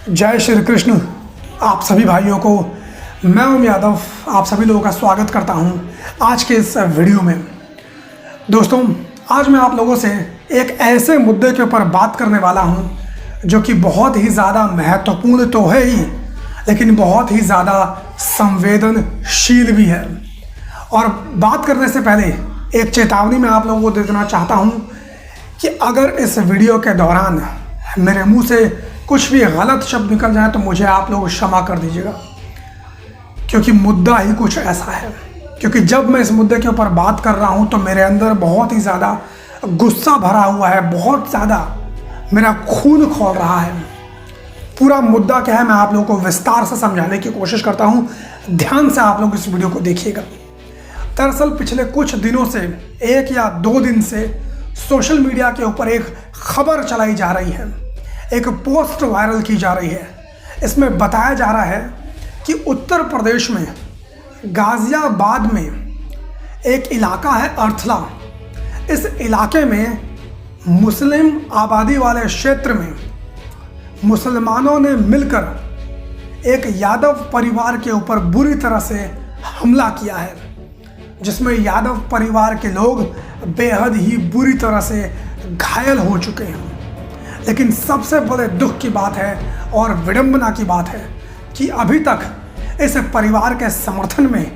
जय श्री कृष्ण। आप सभी भाइयों को मैं ओम यादव आप सभी लोगों का स्वागत करता हूं आज के इस वीडियो में। दोस्तों, आज मैं आप लोगों से एक ऐसे मुद्दे के ऊपर बात करने वाला हूं जो कि बहुत ही ज़्यादा महत्वपूर्ण तो है ही, लेकिन बहुत ही ज़्यादा संवेदनशील भी है। और बात करने से पहले एक चेतावनी मैं आप लोगों को दे देना चाहता हूं कि अगर इस वीडियो के दौरान मेरे मुंह से कुछ भी गलत शब्द निकल जाए तो मुझे आप लोग क्षमा कर दीजिएगा, क्योंकि मुद्दा ही कुछ ऐसा है। क्योंकि जब मैं इस मुद्दे के ऊपर बात कर रहा हूं तो मेरे अंदर बहुत ही ज़्यादा गुस्सा भरा हुआ है, बहुत ज़्यादा मेरा खून खौल रहा है। पूरा मुद्दा क्या है मैं आप लोगों को विस्तार से समझाने की कोशिश करता हूं, ध्यान से आप लोग इस वीडियो को देखिएगा। दरअसल पिछले कुछ दिनों से, 1 या 2 दिन से सोशल मीडिया के ऊपर एक खबर चलाई जा रही है, एक पोस्ट वायरल की जा रही है। इसमें बताया जा रहा है कि उत्तर प्रदेश में गाज़ियाबाद में एक इलाका है अर्थला। इस इलाके में मुस्लिम आबादी वाले क्षेत्र में मुसलमानों ने मिलकर एक यादव परिवार के ऊपर बुरी तरह से हमला किया है, जिसमें यादव परिवार के लोग बेहद ही बुरी तरह से घायल हो चुके हैं। लेकिन सबसे बड़े दुख की बात है और विडंबना की बात है कि अभी तक इस परिवार के समर्थन में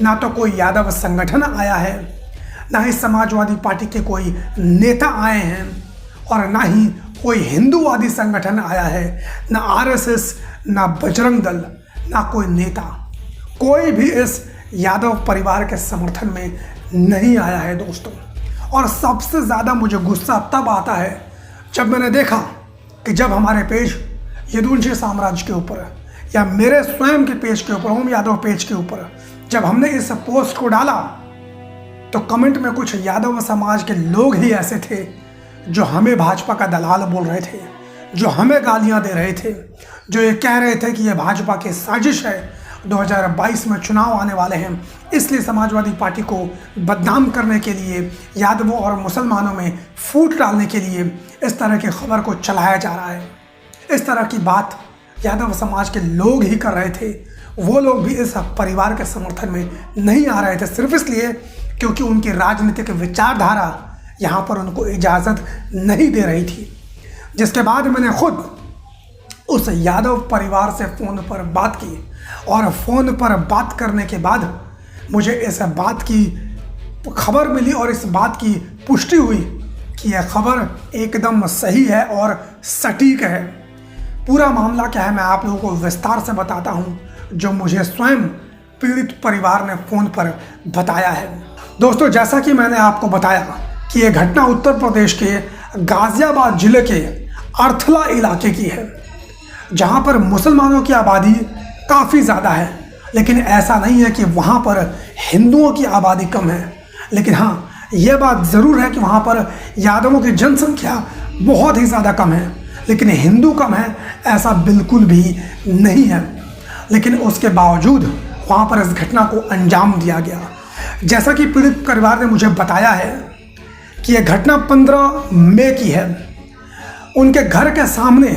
ना तो कोई यादव संगठन आया है, ना ही समाजवादी पार्टी के कोई नेता आए हैं, और ना ही कोई हिंदूवादी संगठन आया है, ना आरएसएस, ना बजरंग दल, ना कोई नेता। कोई भी इस यादव परिवार के समर्थन में नहीं आया है दोस्तों। और सबसे ज़्यादा मुझे गुस्सा तब आता है जब मैंने देखा कि जब हमारे पेज यदुवंशी साम्राज्य के ऊपर या मेरे स्वयं के पेज के ऊपर, ओम यादव पेज के ऊपर, जब हमने इस पोस्ट को डाला तो कमेंट में कुछ यादव समाज के लोग ही ऐसे थे जो हमें भाजपा का दलाल बोल रहे थे, जो हमें गालियां दे रहे थे, जो ये कह रहे थे कि ये भाजपा की साजिश है, 2022 में चुनाव आने वाले हैं, इसलिए समाजवादी पार्टी को बदनाम करने के लिए, यादवों और मुसलमानों में फूट डालने के लिए इस तरह की खबर को चलाया जा रहा है। इस तरह की बात यादव समाज के लोग ही कर रहे थे। वो लोग भी इस परिवार के समर्थन में नहीं आ रहे थे, सिर्फ इसलिए क्योंकि उनकी राजनीतिक विचारधारा यहाँ पर उनको इजाज़त नहीं दे रही थी। जिसके बाद मैंने खुद उस यादव परिवार से फ़ोन पर बात की, और फ़ोन पर बात करने के बाद मुझे इस बात की खबर मिली और इस बात की पुष्टि हुई कि यह खबर एकदम सही है और सटीक है। पूरा मामला क्या है मैं आप लोगों को विस्तार से बताता हूं, जो मुझे स्वयं पीड़ित परिवार ने फ़ोन पर बताया है। दोस्तों, जैसा कि मैंने आपको बताया कि यह घटना उत्तर प्रदेश के गाज़ियाबाद ज़िले के अर्थला इलाके की है, जहां पर मुसलमानों की आबादी काफ़ी ज़्यादा है। लेकिन ऐसा नहीं है कि वहाँ पर हिंदुओं की आबादी कम है, लेकिन हाँ, यह बात ज़रूर है कि वहाँ पर यादवों की जनसंख्या बहुत ही ज़्यादा कम है, लेकिन हिंदू कम है ऐसा बिल्कुल भी नहीं है। लेकिन उसके बावजूद वहाँ पर इस घटना को अंजाम दिया गया। जैसा कि पीड़ित परिवार ने मुझे बताया है कि यह घटना 15 मई की है। उनके घर के सामने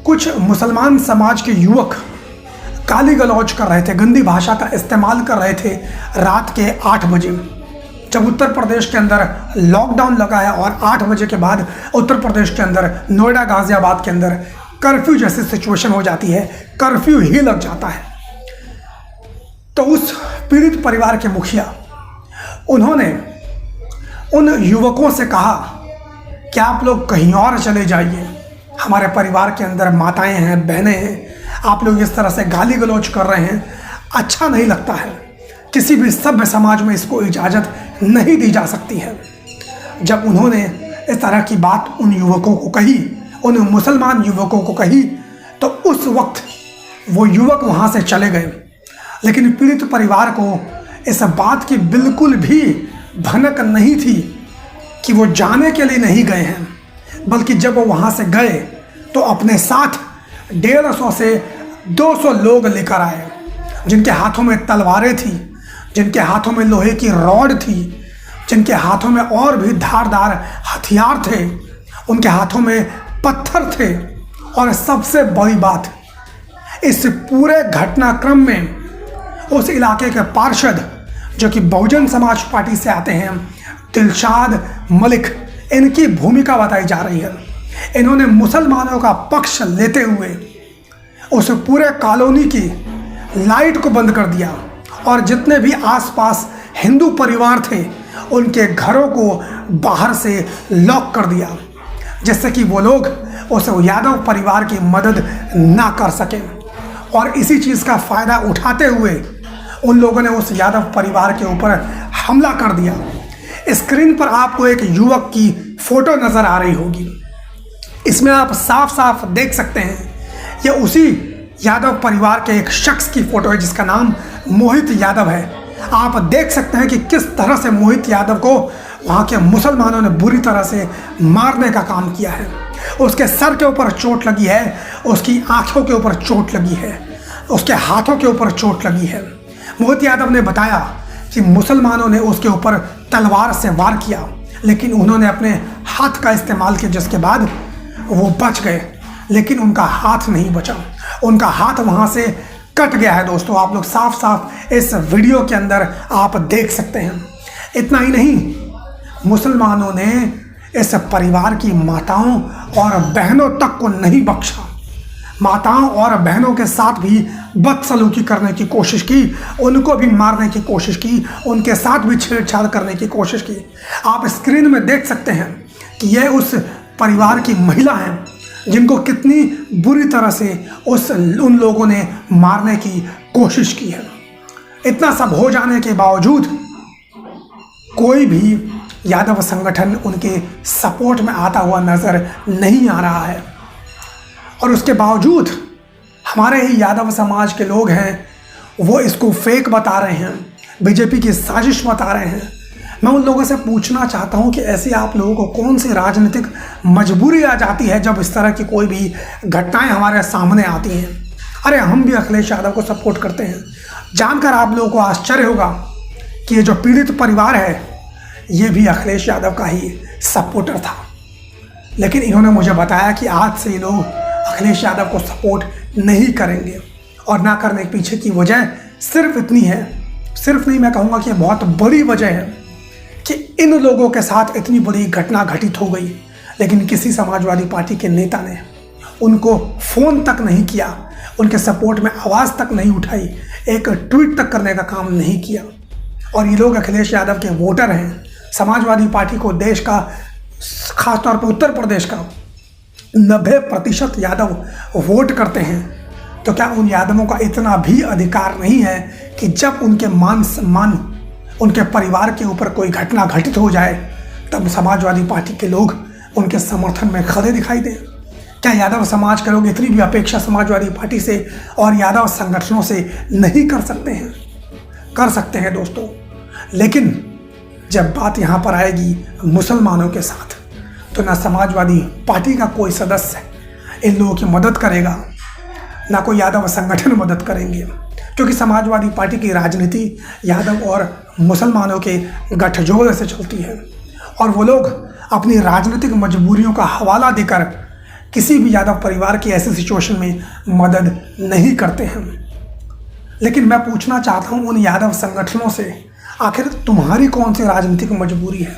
कुछ मुसलमान समाज के युवक गाली गलौज कर रहे थे, गंदी भाषा का इस्तेमाल कर रहे थे रात के 8 बजे, जब उत्तर प्रदेश के अंदर लॉकडाउन लगा है और 8 बजे के बाद उत्तर प्रदेश के अंदर, नोएडा, गाज़ियाबाद के अंदर कर्फ्यू जैसी सिचुएशन हो जाती है, कर्फ्यू ही लग जाता है। तो उस पीड़ित परिवार के मुखिया, उन्होंने उन युवकों से कहा कि आप लोग कहीं और चले जाइए, हमारे परिवार के अंदर माताएं हैं, बहनें हैं, आप लोग इस तरह से गाली गलौज कर रहे हैं, अच्छा नहीं लगता है। किसी भी सभ्य समाज में इसको इजाज़त नहीं दी जा सकती है। जब उन्होंने इस तरह की बात उन युवकों को कही, उन मुसलमान युवकों को कही, तो उस वक्त वो युवक वहाँ से चले गए। लेकिन पीड़ित परिवार को इस बात की बिल्कुल भी भनक नहीं थी कि वो जाने के लिए नहीं गए हैं, बल्कि जब वो वहाँ से गए तो अपने साथ 150 से 200 लोग लेकर आए, जिनके हाथों में तलवारें थी, जिनके हाथों में लोहे की रॉड थी, जिनके हाथों में और भी धारदार हथियार थे, उनके हाथों में पत्थर थे, और सबसे बड़ी बात, इस पूरे घटनाक्रम में उस इलाके के पार्षद जो कि बहुजन समाज पार्टी से आते हैं, दिलशाद मलिक, इनकी भूमिका बताई जा रही है। इन्होंने मुसलमानों का पक्ष लेते हुए उस पूरे कॉलोनी की लाइट को बंद कर दिया और जितने भी आसपास हिंदू परिवार थे उनके घरों को बाहर से लॉक कर दिया, जिससे कि वो लोग उस यादव परिवार की मदद ना कर सकें। और इसी चीज़ का फ़ायदा उठाते हुए उन लोगों ने उस यादव परिवार के ऊपर हमला कर दिया। स्क्रीन पर आपको एक युवक की फ़ोटो नज़र आ रही होगी। इसमें आप साफ साफ देख सकते हैं ये उसी यादव परिवार के एक शख्स की फ़ोटो है जिसका नाम मोहित यादव है। आप देख सकते हैं कि किस तरह से मोहित यादव को वहाँ के मुसलमानों ने बुरी तरह से मारने का काम किया है। उसके सर के ऊपर चोट लगी है, उसकी आंखों के ऊपर चोट लगी है, उसके हाथों के ऊपर चोट लगी है। मोहित यादव ने बताया कि मुसलमानों ने उसके ऊपर तलवार से वार किया, लेकिन उन्होंने अपने हाथ का इस्तेमाल किया, जिसके बाद वो बच गए, लेकिन उनका हाथ नहीं बचा। उनका हाथ वहाँ से कट गया है। दोस्तों, आप लोग साफ साफ इस वीडियो के अंदर आप देख सकते हैं। इतना ही नहीं, मुसलमानों ने इस परिवार की माताओं और बहनों तक को नहीं बख्शा। माताओं और बहनों के साथ भी बदसलूकी करने की कोशिश की, उनको भी मारने की कोशिश की, उनके साथ भी छेड़छाड़ करने की कोशिश की। आप स्क्रीन में देख सकते हैं कि यह उस परिवार की महिला हैं जिनको कितनी बुरी तरह से उन लोगों ने मारने की कोशिश की है। इतना सब हो जाने के बावजूद कोई भी यादव संगठन उनके सपोर्ट में आता हुआ नज़र नहीं आ रहा है। और उसके बावजूद हमारे ही यादव समाज के लोग हैं, वो इसको फेक बता रहे हैं, बीजेपी की साजिश बता रहे हैं। मैं उन लोगों से पूछना चाहता हूं कि ऐसी आप लोगों को कौन सी राजनीतिक मजबूरी आ जाती है जब इस तरह की कोई भी घटनाएं हमारे सामने आती हैं। अरे हम भी अखिलेश यादव को सपोर्ट करते हैं। जानकर आप लोगों को आश्चर्य होगा कि ये जो पीड़ित परिवार है ये भी अखिलेश यादव का ही सपोर्टर था, लेकिन इन्होंने मुझे बताया कि आज से ये लोग अखिलेश यादव को सपोर्ट नहीं करेंगे। और ना करने के पीछे की वजह सिर्फ इतनी है, सिर्फ नहीं, मैं कहूँगा कि बहुत बड़ी वजह है कि इन लोगों के साथ इतनी बड़ी घटना घटित हो गई, लेकिन किसी समाजवादी पार्टी के नेता ने उनको फ़ोन तक नहीं किया, उनके सपोर्ट में आवाज़ तक नहीं उठाई, एक ट्वीट तक करने का काम नहीं किया। और ये लोग अखिलेश यादव के वोटर हैं। समाजवादी पार्टी को देश का, खासतौर पर उत्तर प्रदेश का 90% यादव वोट करते हैं। तो क्या उन यादवों का इतना भी अधिकार नहीं है कि जब उनके मान सम्मान, उनके परिवार के ऊपर कोई घटना घटित हो जाए तब समाजवादी पार्टी के लोग उनके समर्थन में खड़े दिखाई दें? क्या यादव समाज के लोग इतनी भी अपेक्षा समाजवादी पार्टी से और यादव संगठनों से नहीं कर सकते हैं? कर सकते हैं दोस्तों, लेकिन जब बात यहाँ पर आएगी मुसलमानों के साथ, तो ना समाजवादी पार्टी का कोई सदस्य इन लोगों की मदद करेगा, ना कोई यादव संगठन मदद करेंगे, क्योंकि समाजवादी पार्टी की राजनीति यादव और मुसलमानों के गठजोड़ से चलती है। और वो लोग अपनी राजनीतिक मजबूरियों का हवाला देकर किसी भी यादव परिवार की ऐसी सिचुएशन में मदद नहीं करते हैं। लेकिन मैं पूछना चाहता हूँ उन यादव संगठनों से, आखिर तुम्हारी कौन सी राजनीतिक मजबूरी है?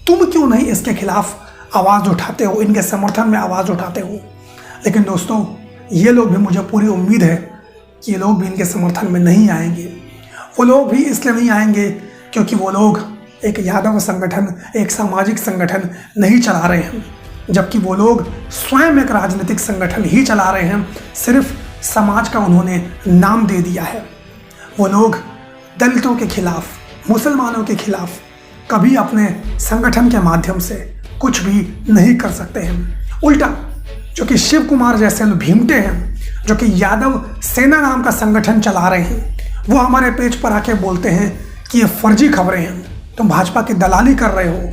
तुम क्यों नहीं इसके खिलाफ आवाज़ उठाते हो, इनके समर्थन में आवाज़ उठाते हो? लेकिन दोस्तों, ये लोग भी, मुझे पूरी उम्मीद है कि ये लोग भी इनके समर्थन में नहीं आएंगे। वो लोग भी इसलिए नहीं आएंगे क्योंकि वो लोग एक यादव संगठन, एक सामाजिक संगठन नहीं चला रहे हैं, जबकि वो लोग स्वयं एक राजनीतिक संगठन ही चला रहे हैं। सिर्फ समाज का उन्होंने नाम दे दिया है। वो लोग दलितों के खिलाफ, मुसलमानों के खिलाफ कभी अपने संगठन के माध्यम से कुछ भी नहीं कर सकते हैं। उल्टा जो कि शिव कुमार जैसे भीमटे हैं, जो कि यादव सेना नाम का संगठन चला रहे हैं, वो हमारे पेज पर आके बोलते हैं कि ये फर्जी खबरें हैं, तुम भाजपा की दलाली कर रहे हो।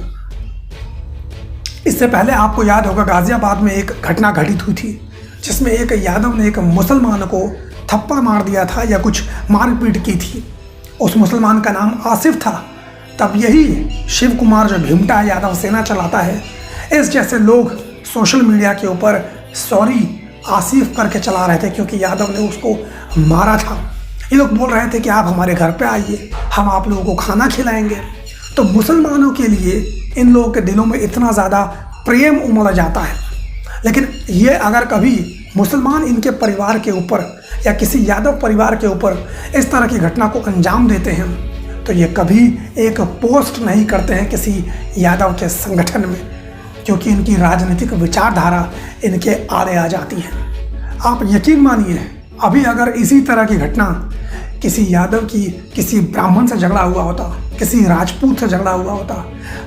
इससे पहले आपको याद होगा गाजियाबाद में एक घटना घटित हुई थी जिसमें एक यादव ने एक मुसलमान को थप्पड़ मार दिया था या कुछ मारपीट की थी। उस मुसलमान का नाम आसिफ था। तब यही शिव कुमार जो भीमटा यादव सेना चलाता है, इस जैसे लोग सोशल मीडिया के ऊपर सॉरी आसिफ करके चला रहे थे क्योंकि यादव ने उसको मारा था। ये लोग बोल रहे थे कि आप हमारे घर पे आइए, हम आप लोगों को खाना खिलाएंगे। तो मुसलमानों के लिए इन लोगों के दिलों में इतना ज़्यादा प्रेम उमड़ जाता है। लेकिन ये अगर कभी मुसलमान इनके परिवार के ऊपर या किसी यादव परिवार के ऊपर इस तरह की घटना को अंजाम देते हैं तो ये कभी एक पोस्ट नहीं करते हैं किसी यादव के संगठन में, क्योंकि इनकी राजनीतिक विचारधारा इनके आड़े आ जाती है। आप यकीन मानिए, अभी अगर इसी तरह की घटना किसी यादव की किसी ब्राह्मण से झगड़ा हुआ होता, किसी राजपूत से झगड़ा हुआ होता,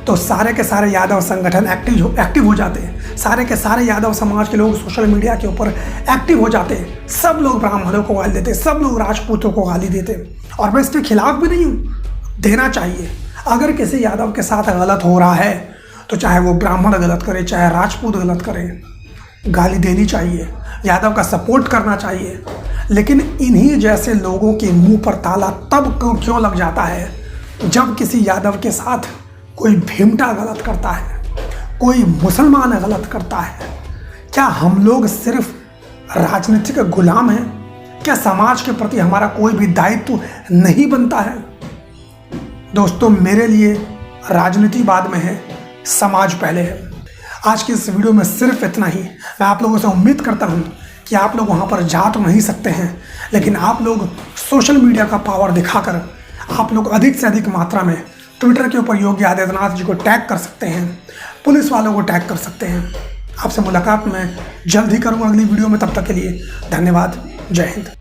तो सारे के सारे यादव संगठन एक्टिव हो जाते, सारे के सारे यादव समाज के लोग सोशल मीडिया के ऊपर एक्टिव हो जाते, सब लोग ब्राह्मणों को गाली देते, सब लोग राजपूतों को गाली देते। और मैं इसके खिलाफ भी नहीं हूँ, देना चाहिए। अगर किसी यादव के साथ गलत हो रहा है तो चाहे वो ब्राह्मण गलत करे, चाहे राजपूत गलत करे, गाली देनी चाहिए, यादव का सपोर्ट करना चाहिए। लेकिन इन्हीं जैसे लोगों के मुंह पर ताला तब क्यों लग जाता है जब किसी यादव के साथ कोई भीमटा गलत करता है, कोई मुसलमान गलत करता है। क्या हम लोग सिर्फ राजनीतिक गुलाम हैं? क्या समाज के प्रति हमारा कोई भी दायित्व नहीं बनता है? दोस्तों, मेरे लिए राजनीति बाद में है, समाज पहले है। आज की इस वीडियो में सिर्फ इतना ही। मैं आप लोगों से उम्मीद करता हूं कि आप लोग वहां पर जा तो नहीं सकते हैं, लेकिन आप लोग सोशल मीडिया का पावर दिखाकर आप लोग अधिक से अधिक मात्रा में ट्विटर के ऊपर योगी आदित्यनाथ जी को टैग कर सकते हैं, पुलिस वालों को टैग कर सकते हैं। आपसे मुलाकात मैं जल्द ही करूँगा अगली वीडियो में। तब तक के लिए धन्यवाद। जय हिंद।